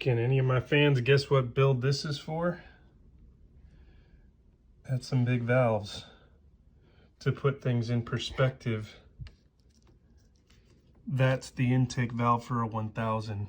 Can any of my fans guess what build this is for? That's some big valves. To put things in perspective, that's the intake valve for a 1000.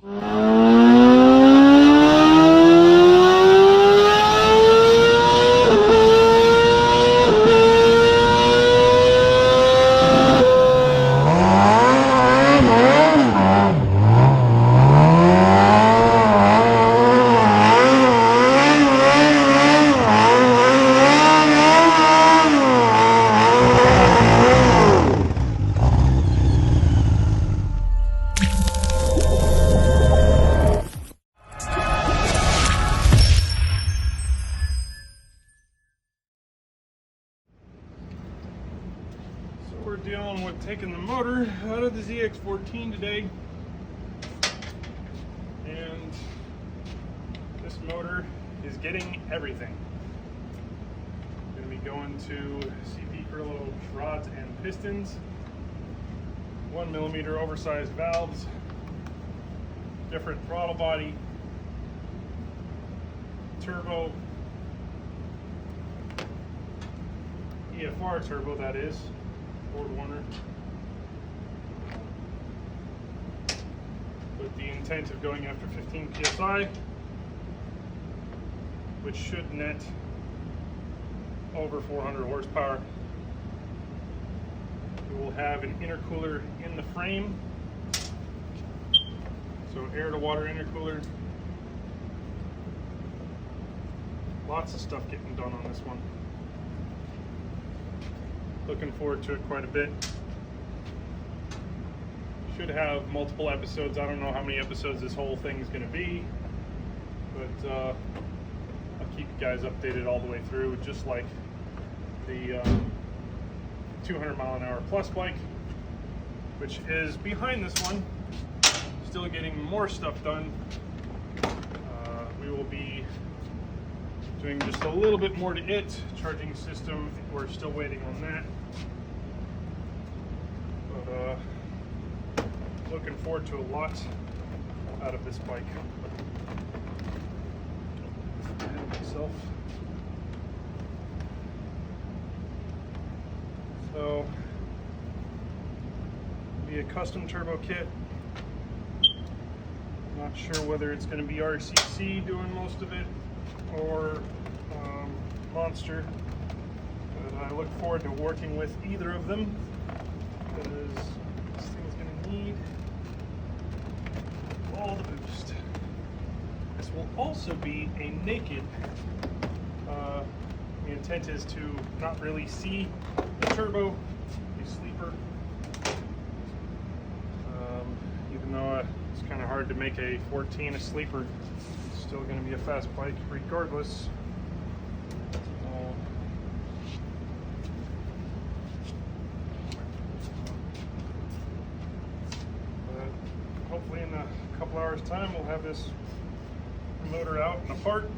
We're dealing with taking the motor out of the ZX14 today, and this motor is getting everything. Going to be going to CP Carlo rods and pistons, 1mm oversized valves, different throttle body, turbo, EFR turbo that is, Warner, with the intent of going after 15 psi, which should net over 400 horsepower. We will have an intercooler in the frame, so air to water intercooler. Lots of stuff getting done on this one. Looking forward to it quite a bit. Should have multiple episodes. I don't know how many episodes this whole thing is going to be, but I'll keep you guys updated all the way through, just like the 200-mile-an-hour plus bike, which is behind this one, still getting more stuff done. We will be doing just a little bit more to it. Charging system, we're still waiting on that. But looking forward to a lot out of this bike. And myself. So, be a custom turbo kit. Not sure whether it's going to be RCC doing most of it or Monster, but I look forward to working with either of them, because this thing's going to need all the boost. This will also be a naked. The intent is to not really see the turbo, a sleeper, even though it's kind of hard to make a 14 a sleeper. It's still going to be a fast bike regardless. Hopefully in a couple hours time we'll have this motor out and apart,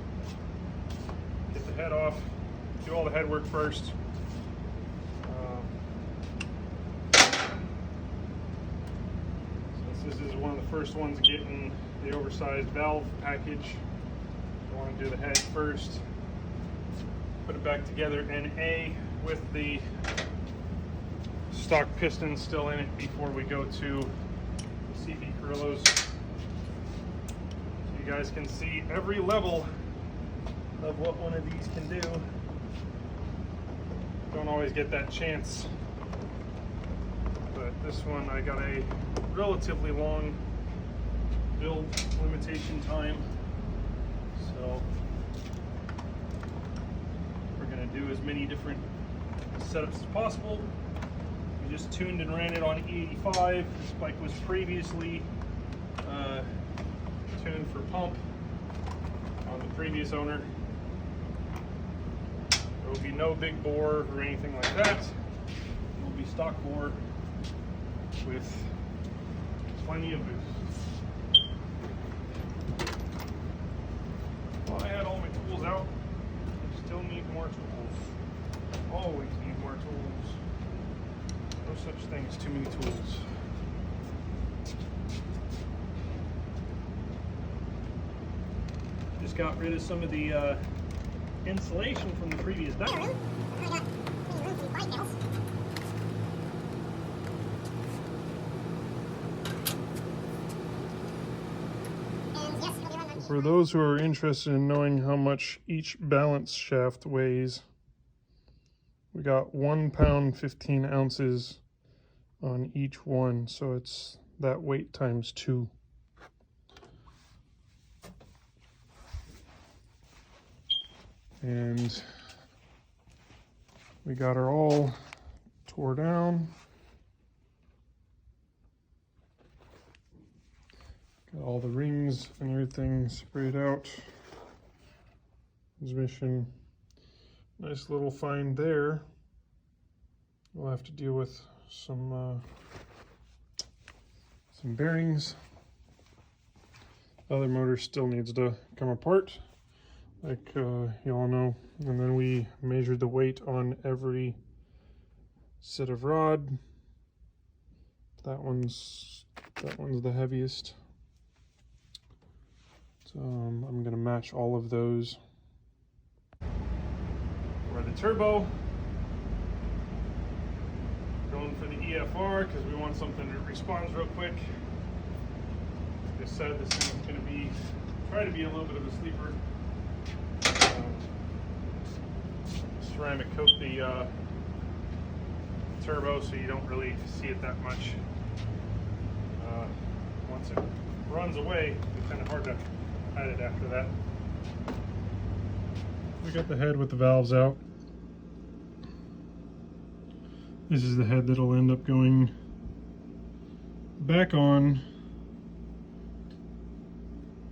get the head off, do all the head work first. Since this is one of the first ones getting the oversized valve package, I want to do the head first, put it back together NA with the stock piston still in it before we go to CP Carlos, so you guys can see every level of what one of these can do. Don't always get that chance, but this one I got a relatively long build limitation time, so we're going to do as many different setups as possible. We just tuned and ran it on E85. This bike was previously tuned for pump on the previous owner. There will be no big bore or anything like that. It will be stock bore with plenty of boost. Well, I had all my tools out. I still need more tools. Always need more tools. No such thing as too many tools. Just got rid of some of the insulation from the previous dyno. For those who are interested in knowing how much each balance shaft weighs, we got 1 pound 15 ounces on each one, so it's that weight times 2. And we got her all tore down. Got all the rings and everything sprayed out. Transmission, nice little find there. We'll have to deal with some bearings. The other motor still needs to come apart, like you all know. And then we measured the weight on every set of rod. That one's the heaviest. So I'm gonna match all of those. For the turbo, going for the EFR because we want something that responds real quick. Like I said, this thing's gonna try to be a little bit of a sleeper. Ceramic coat the turbo so you don't really see it that much. Once it runs away, it's kind of hard to hide it after that. We got the head with the valves out. This is the head that'll end up going back on,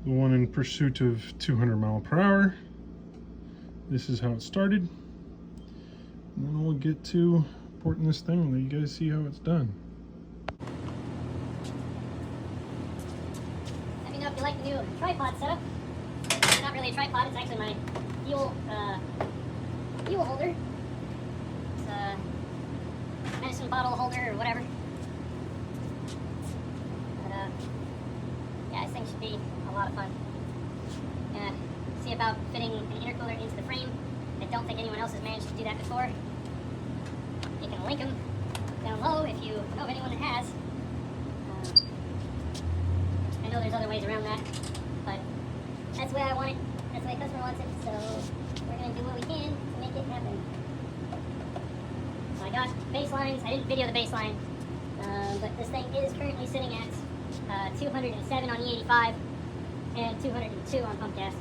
the one in pursuit of 200 mph. This is how it started. And then we'll get to porting this thing and let you guys see how it's done. Let me know if you like the new tripod setup. It's not really a tripod, it's actually my fuel holder. It's a medicine bottle holder or whatever. But yeah, this thing should be a lot of fun. Gonna see about fitting an intercooler into the frame. I don't think anyone else has managed to do that before. You can link them down low if you know of anyone that has. I know there's other ways around that, but that's the way I want it. That's the way the customer wants it, so we're going to do what we can to make it happen. So I got baselines. I didn't video the baseline, but this thing is currently sitting at 207 on E85 and 202 on pump gas.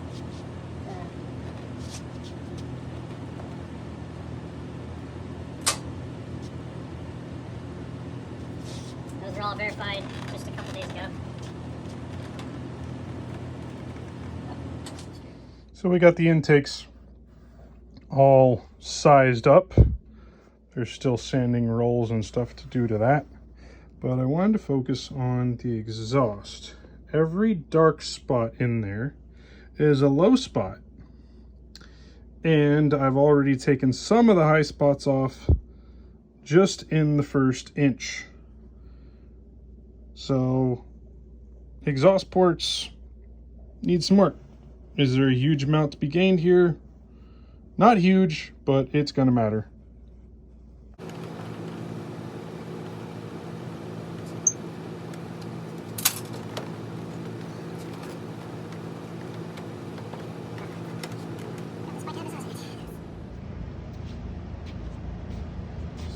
Those are all verified just a couple days ago. So we got the intakes all sized up. There's still sanding rolls and stuff to do to that, but I wanted to focus on the exhaust. Every dark spot in there is a low spot, and I've already taken some of the high spots off just in the first inch. So exhaust ports need some work. Is there a huge amount to be gained here? Not huge, but it's gonna matter.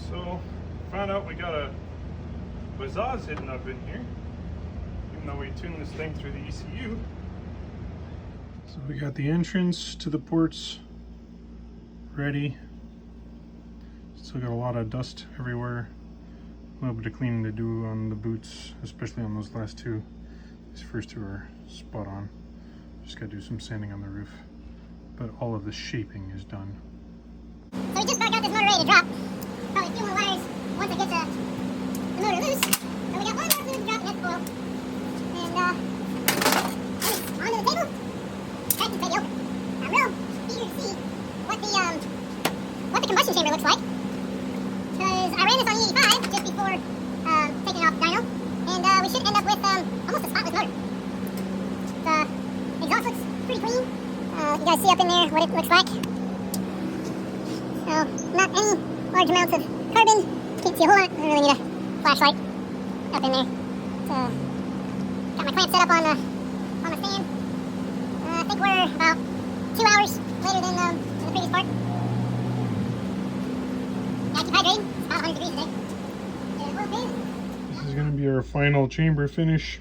So, found out we got a Zx hidden up in here, even though we tuned this thing through the ECU. So we got the entrance to the ports ready. Still got a lot of dust everywhere. A little bit of cleaning to do on the boots, especially on those last two. These first two are spot on. Just gotta do some sanding on the roof. But all of the shaping is done. So we just about got this motor ready to drop. Probably a few more wires once I get the motor loose. So we got one more fluid to drop and that's cool. And onto the table. Crack this baby open. I'm real eager to see what the combustion chamber looks like. Because I ran this on E85 just before taking it off the dyno. And we should end up with almost a spotless motor. The exhaust looks pretty clean. You guys see up in there what it looks like. So, not any large amounts of carbon. Can't see a whole lot. I really need a flashlight up in there. So, got my clamp set up on the stand. I think we're about 2 hours later than the previous part. Gotta keep hydrating. It's about 100 degrees today. This is going to be our final chamber finish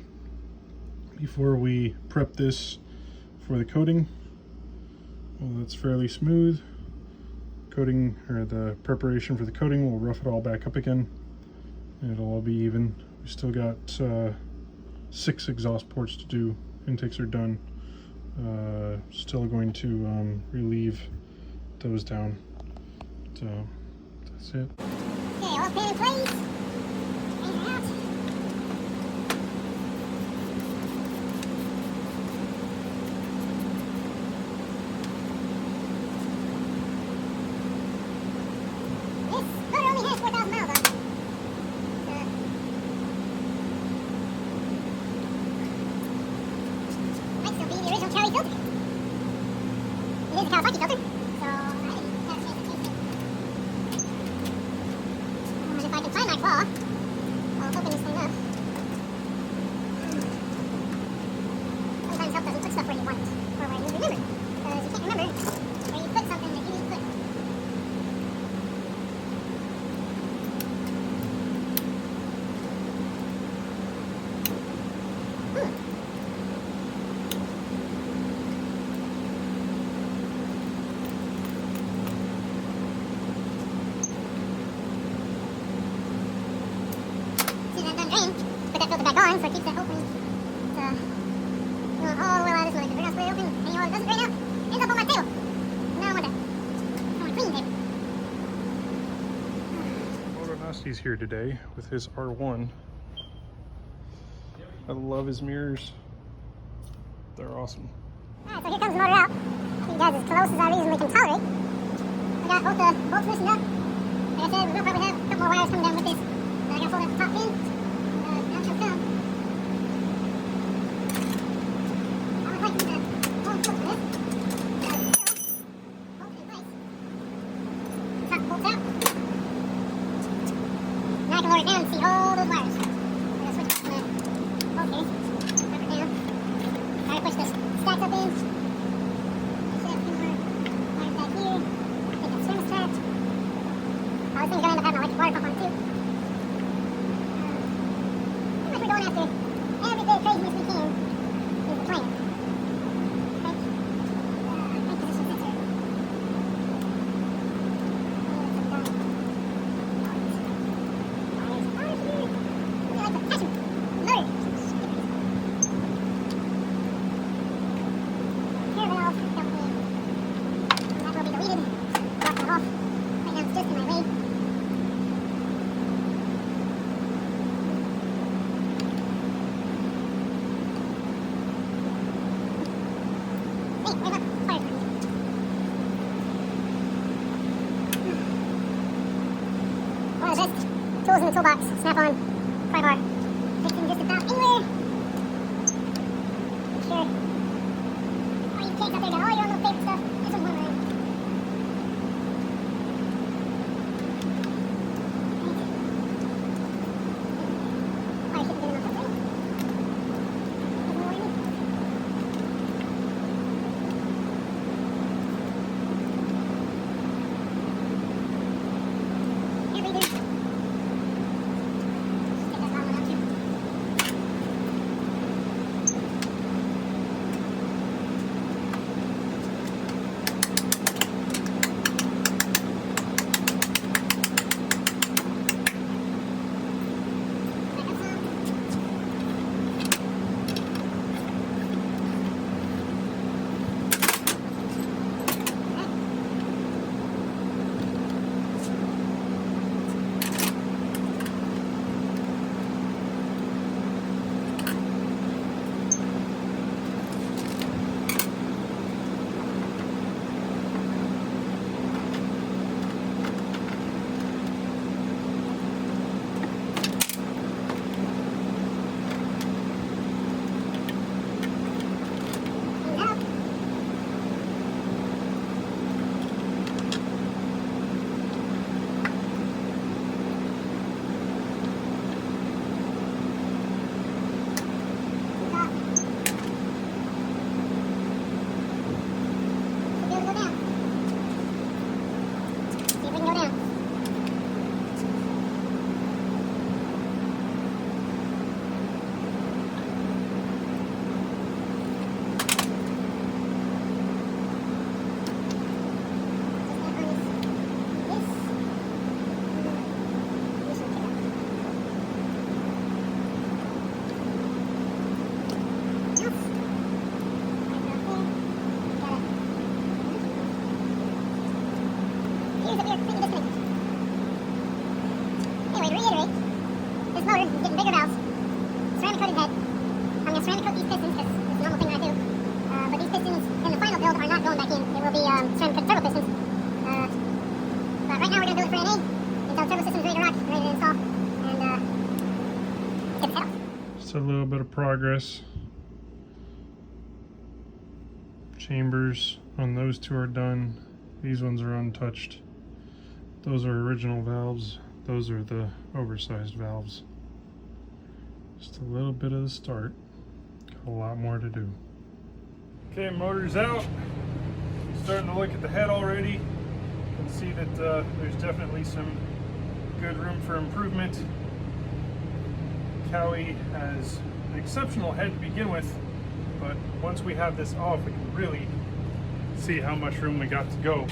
before we prep this for the coating. Well, that's fairly smooth. Coating, or the preparation for the coating, will rough it all back up again. And it'll all be even. We still got 6 exhaust ports to do. Intakes are done. Still going to relieve those down. So that's it. Okay, all pan in place. Things are out. This motor only has 4,000 miles on it. Might still be the original Cali filter. It is a Kawasaki filter, so I didn't have a chance to change it. If I can find my claw, I'll open this thing up. Sometimes help doesn't put stuff where you want it, or where you remember. Because you can't remember where you put something that you need to put. See that done drain, put that filter back on so it keeps that open. It's going all the way out of this one because we're going to split it open. Any oil that doesn't drain out ends up on my table. No, I want that. I want a clean table. Moto Nasty's here today with his R1. I love his mirrors. They're awesome. Alright, so here comes the motor out. Get you guys as close as I reasonably can tolerate. I got both the bolts loosened up. Like I said, we'll probably have a couple more wires coming down with this. I gotta fold up the top pin. Now she'll come. I would like you to hold close to this. Hold it in place. Top bolts out. Now I can lower it down and see all those wires. I'm gonna switch from that. Okay. Drop it down. Try to push this stacks up in. Should have a few more wires back here. I think that's thermostat. Oh, this thing's gonna end up having an electric water pump on it too. Pretty much we're going after every bit of craziness we can is the plan. Crank position sensor. Wires here. Really like the passion motor. Care valve dumping in. That will be deleted. Block that off. Right now it's just in my way. Hey, where's that fire turn? One of the best tools in the toolbox. Snap-on pry bar. Fits in just about anywhere. Make sure all you kids out there got all your own little favorite stuff. This one's one of mine. Fire shouldn't get in my foot. Doesn't worry me. Air breather. Stick that bottom one up. for NA until turbo system's ready to rock, ready to install, and get the head off. Just a little bit of progress. Chambers on those two are done. These ones are untouched. Those are original valves. Those are the oversized valves. Just a little bit of the start. Got a lot more to do. Okay, motor's out. Starting to look at the head already. You can see that there's definitely some good room for improvement. Cowie has an exceptional head to begin with, but once we have this off, we can really see how much room we got to go.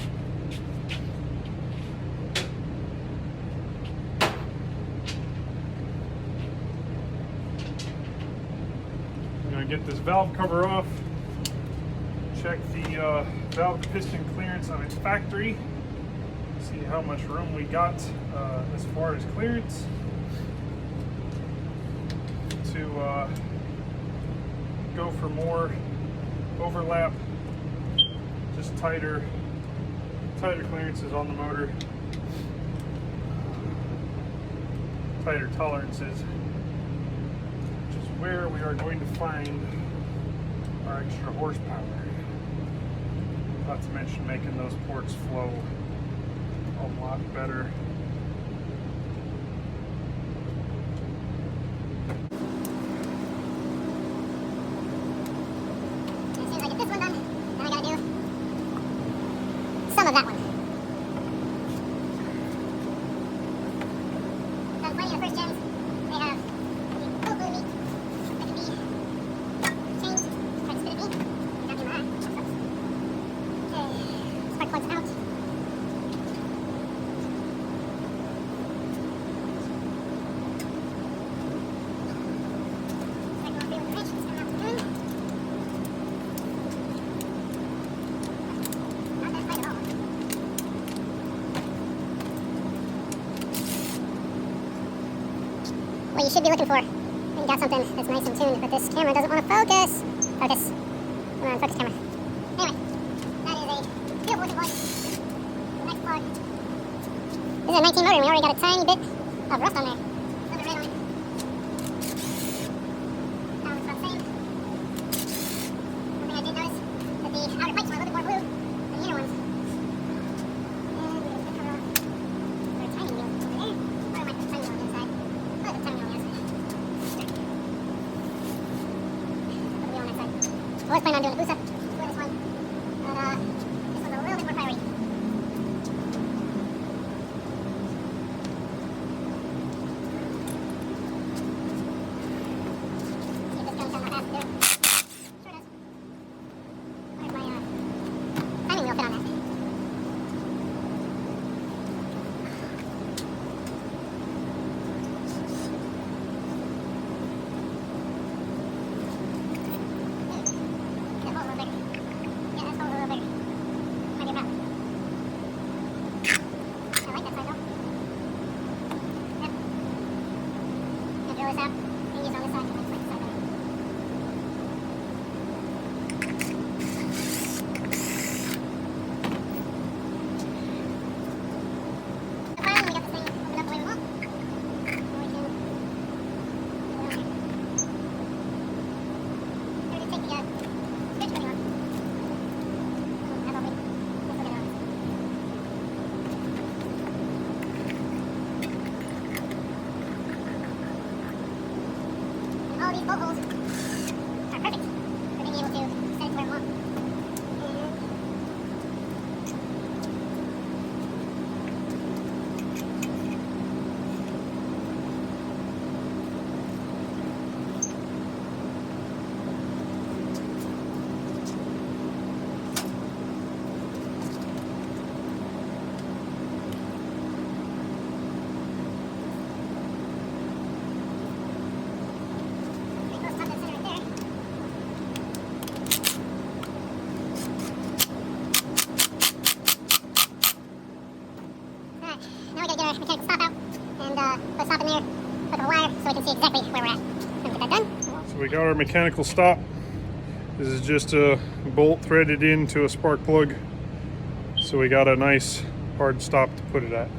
I'm going to get this valve cover off, check the valve piston clearance on its factory, see how much room we got as far as clearance to go for more overlap, just tighter clearances on the motor, tighter tolerances, which is where we are going to find our extra horsepower. Not to mention making those ports flow a lot better. As soon as I get this one done, then I gotta do some of that one. Done plenty of first gens. They have the full blue meat that can be changed. Try to spit at me. Got me in my eye. Okay. Spark plugs out. What you should be looking for when you got something that's nice and tuned, but this camera doesn't want to focus. Focus. Come on, focus camera. Anyway, that is a beautiful looking plug. The next plug. This is a 19 motor and we already got a tiny bit of rust on there. A little bit red on it. Looks about the same. One thing I did notice that the outer pipes were a little bit more blue than the inner ones. And we just cover off. There are tiny wheels over there. Or it might be a tiny wheel on the inside. Oh, the tiny wheel on the outside. Put the wheel on that side. I was planning on doing a boost up for this one, but this one's a little bit more priority. See if this gun comes out fast to do. Sure does. Where's my timing wheel fit on that? That hole's a little bigger. Yeah, that hole's a little bigger. Might be a problem. I like that side though. Yep. Gonna drill this out and use it on this side. I just like this side better. So finally we got this thing opened up the way we want. And we can put it on there. Maybe take the switch cutting off. That's all big. Let's look at it on. And all these bolt holes are perfect for being able to set it to where we want. Pretty close to top of the center right there. Alright, now we gotta get our mechanical stop out and put a stop in there, hook a wire so we can see exactly where we're at. Then we get that done. So we got our mechanical stop. This is just a bolt threaded into a spark plug. So we got a nice hard stop to put it at.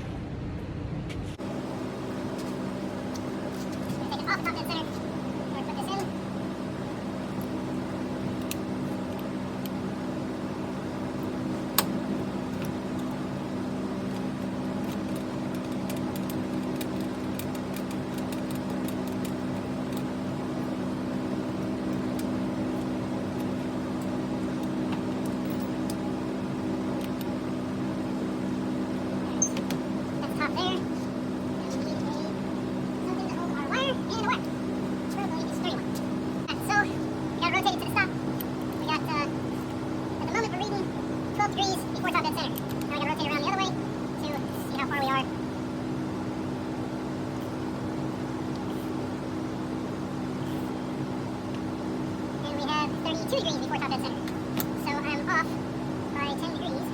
degrees before top dead center. Now I gotta rotate around the other way to see how far we are. And we have 32 degrees before top dead center. So I'm off by 10 degrees.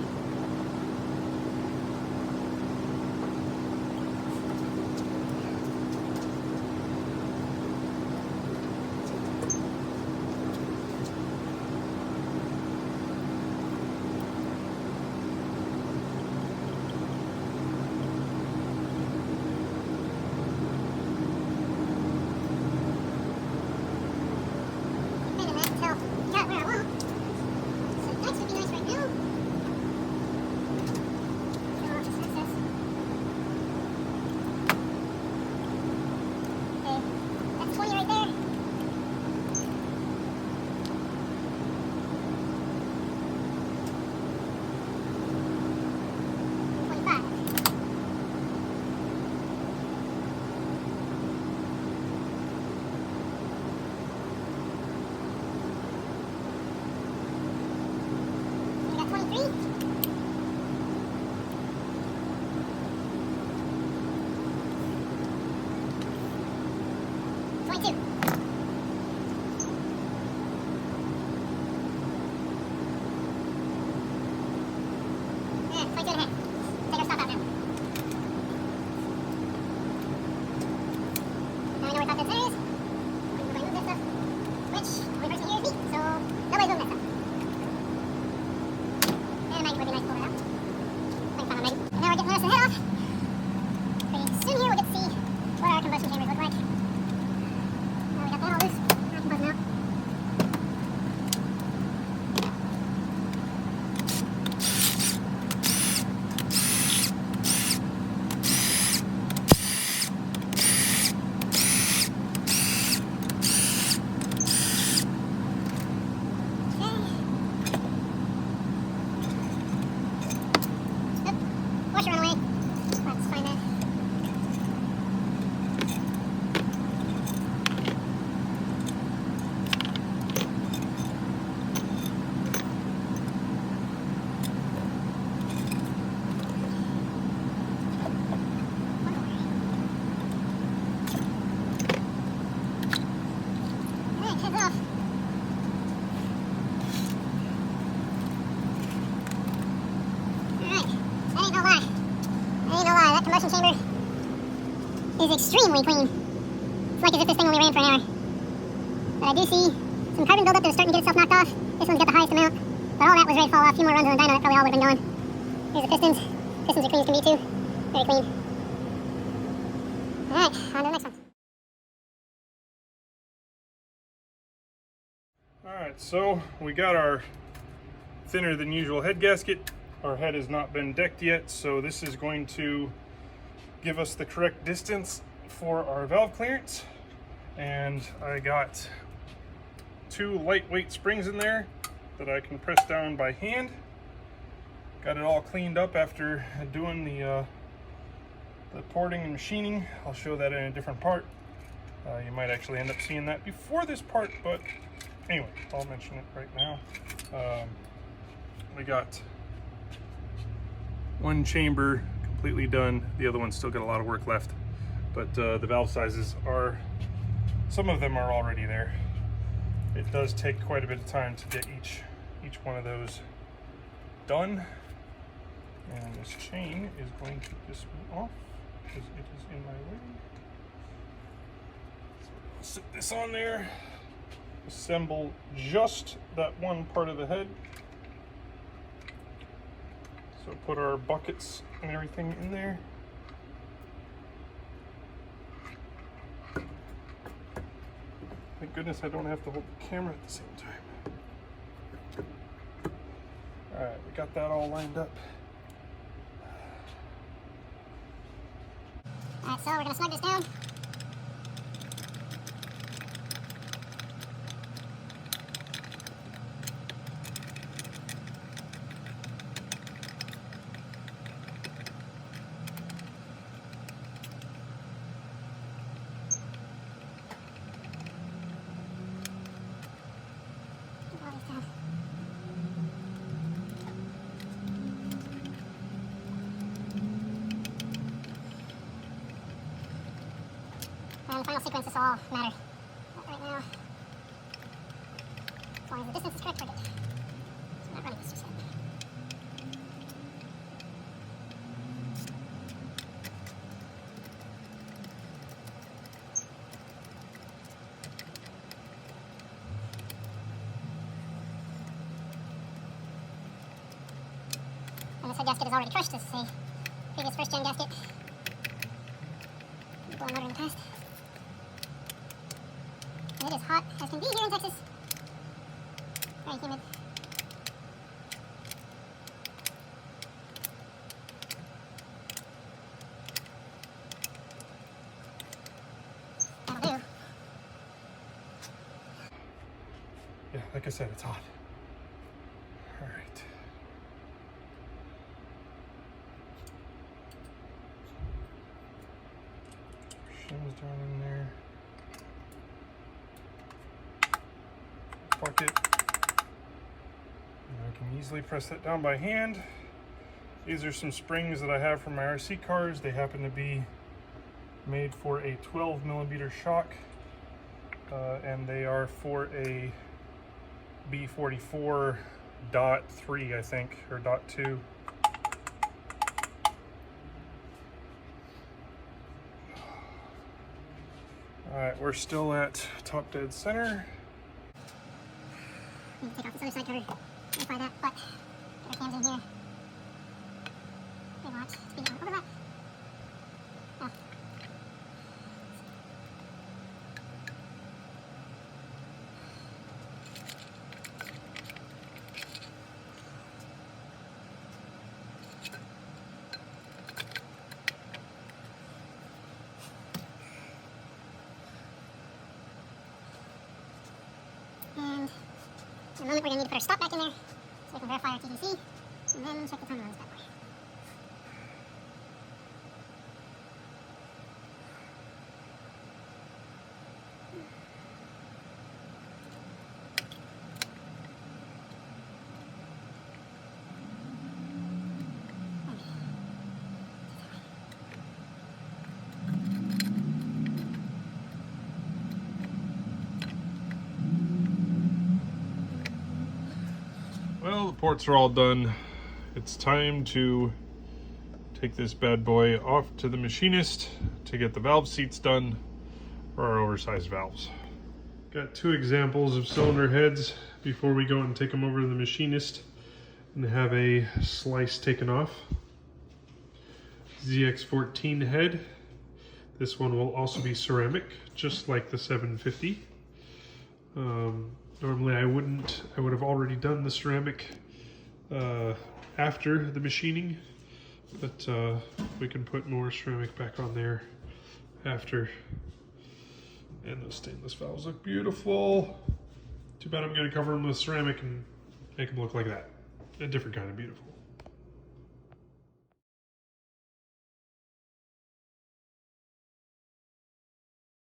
Is extremely clean. It's like as if this thing only ran for an hour. But I do see some carbon buildup that is starting to get itself knocked off. This one's got the highest amount. But all that was ready to fall off. A few more runs on the dyno, that probably all would have been gone. Here's the pistons. Pistons are clean as can be too. Very clean. Alright, on to the next one. Alright, so we got our thinner than usual head gasket. Our head has not been decked yet, so this is going to give us the correct distance for our valve clearance. And I got 2 lightweight springs in there that I can press down by hand. Got it all cleaned up after doing the porting and machining. I'll show that in a different part. You might actually end up seeing that before this part, but anyway, I'll mention it right now. We got 1 chamber completely done. The other one's still got a lot of work left, but the valve sizes are, some of them are already there. It does take quite a bit of time to get each one of those done. And this chain is going to piss me off because it is in my way. So I'll sit this on there, assemble just that one part of the head. So put our buckets and everything in there. Thank goodness I don't have to hold the camera at the same time. Alright, we got that all lined up. Alright, so we're going to snug this down. And the final sequence, this will all matter. But right now, as long as the distance is correct, we're good. So we're not running this just yet. And this head gasket is already crushed. This is a previous first-gen gasket. Blown motor in the past. And it is hot as can be here in Texas. Very humid. That'll do. Yeah, like I said, it's hot. All right. Shim's down in there. Bucket. And I can easily press that down by hand. These are some springs that I have from my RC cars. They happen to be made for a 12mm shock, and they are for a B44.3, I think, or .2. Alright, we're still at top dead center. Need to take off this other side cover, apply that, but get our cams in here. We want to be on overlap. Oh. And in a moment, we're going to need to put our stop back in there so we can verify our TDC and then check the time runs that way. Well, the ports are all done. It's time to take this bad boy off to the machinist to get the valve seats done for our oversized valves. Got two examples of cylinder heads before we go and take them over to the machinist and have a slice taken off. Zx14 head. This one will also be ceramic, just like the 750. Normally I would have already done the ceramic after the machining, but we can put more ceramic back on there after. And those stainless valves look beautiful. Too bad I'm going to cover them with ceramic and make them look like that. A different kind of beautiful.